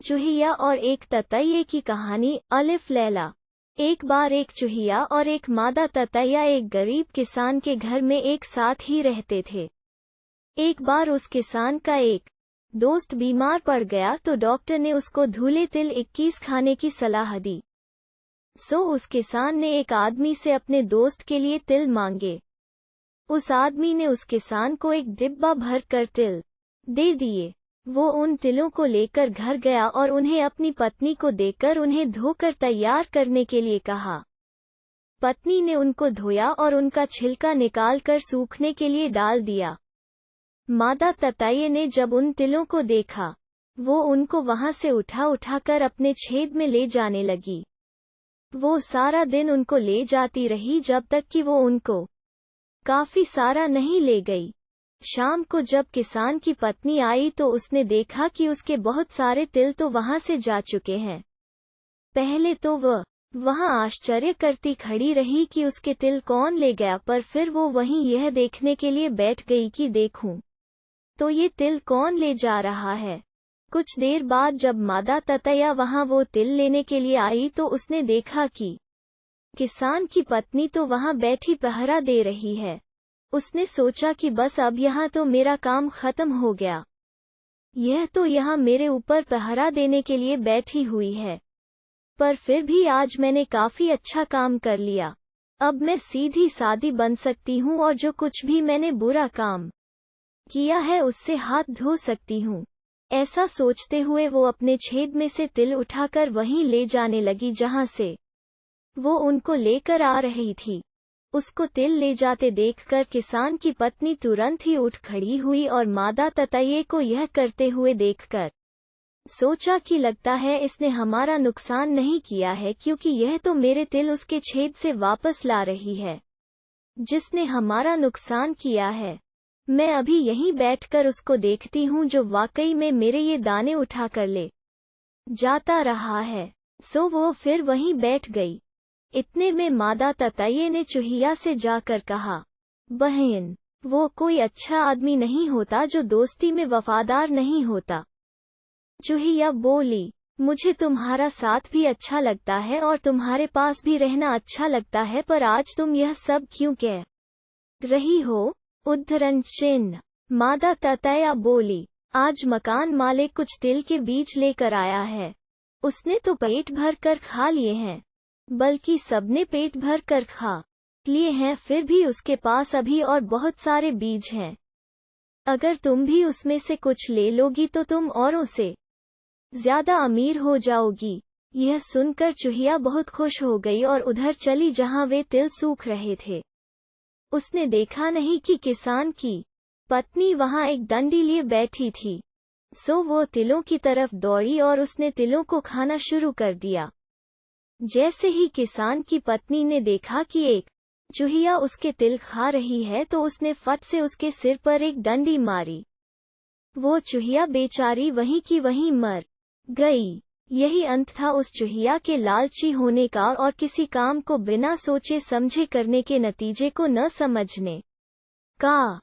चूहिया और एक ततैये की कहानी। अलिफ लैला। एक बार एक चूहिया और एक मादा ततैया एक गरीब किसान के घर में एक साथ ही रहते थे। एक बार उस किसान का एक दोस्त बीमार पड़ गया तो डॉक्टर ने उसको धुले तिल 21 खाने की सलाह दी। सो उस किसान ने एक आदमी से अपने दोस्त के लिए तिल मांगे। उस आदमी ने उस किसान को एक डिब्बा भर कर तिल दे दिए। वो उन तिलों को लेकर घर गया और उन्हें अपनी पत्नी को देकर उन्हें धोकर तैयार करने के लिए कहा। पत्नी ने उनको धोया और उनका छिलका निकालकर सूखने के लिए डाल दिया। मादा ततैये ने जब उन तिलों को देखा, वो उनको वहां से उठाकर अपने छेद में ले जाने लगी। वो सारा दिन उनको ले जाती रही जब तक कि वो उनको काफी सारा नहीं ले गई। शाम को जब किसान की पत्नी आई तो उसने देखा कि उसके बहुत सारे तिल तो वहां से जा चुके हैं। पहले तो वह वहां आश्चर्य करती खड़ी रही कि उसके तिल कौन ले गया, पर फिर वो वहीं यह देखने के लिए बैठ गई कि देखूं तो ये तिल कौन ले जा रहा है। कुछ देर बाद जब मादा ततैया वहां वो तिल लेने के लिए आई तो उसने देखा कि किसान की पत्नी तो वहां बैठी पहरा दे रही है। उसने सोचा कि बस अब यहाँ तो मेरा काम खत्म हो गया। यह तो यहाँ मेरे ऊपर पहरा देने के लिए बैठी हुई है, पर फिर भी आज मैंने काफी अच्छा काम कर लिया। अब मैं सीधी सादी बन सकती हूँ और जो कुछ भी मैंने बुरा काम किया है उससे हाथ धो सकती हूँ। ऐसा सोचते हुए वो अपने छेद में से तिल उठाकर वहीं ले जाने लगी जहाँ से वो उनको लेकर आ रही थी। उसको तिल ले जाते देखकर किसान की पत्नी तुरंत ही उठ खड़ी हुई और मादा ततैये को यह करते हुए देखकर सोचा कि लगता है इसने हमारा नुकसान नहीं किया है, क्योंकि यह तो मेरे तिल उसके छेद से वापस ला रही है जिसने हमारा नुकसान किया है। मैं अभी यहीं बैठकर उसको देखती हूँ जो वाकई में मेरे ये दाने उठाकर ले जाता रहा है। सो वो फिर वहीं बैठ गई। इतने में मादा ततैये ने चूहिया से जाकर कहा, बहन, वो कोई अच्छा आदमी नहीं होता जो दोस्ती में वफादार नहीं होता। चूहिया बोली, मुझे तुम्हारा साथ भी अच्छा लगता है और तुम्हारे पास भी रहना अच्छा लगता है, पर आज तुम यह सब क्यों कह रही हो? उद्धरण चिन्ह। मादा ततैया बोली, आज मकान मालिक कुछ तिल के बीज लेकर आया है। उसने तो पेट भर कर खा लिए हैं, बल्कि सबने पेट भर कर खा लिए हैं, फिर भी उसके पास अभी और बहुत सारे बीज हैं। अगर तुम भी उसमें से कुछ ले लोगी तो तुम औरों से ज्यादा अमीर हो जाओगी। यह सुनकर चूहिया बहुत खुश हो गई और उधर चली जहां वे तिल सूख रहे थे। उसने देखा नहीं कि किसान की पत्नी वहां एक डंडी लिए बैठी थी। सो वो तिलों की तरफ दौड़ी और उसने तिलों को खाना शुरू कर दिया। जैसे ही किसान की पत्नी ने देखा कि एक चूहिया उसके तिल खा रही है तो उसने फट से उसके सिर पर एक डंडी मारी। वो चूहिया बेचारी वहीं की वहीं मर गई। यही अंत था उस चूहिया के लालची होने का और किसी काम को बिना सोचे समझे करने के नतीजे को न समझने का।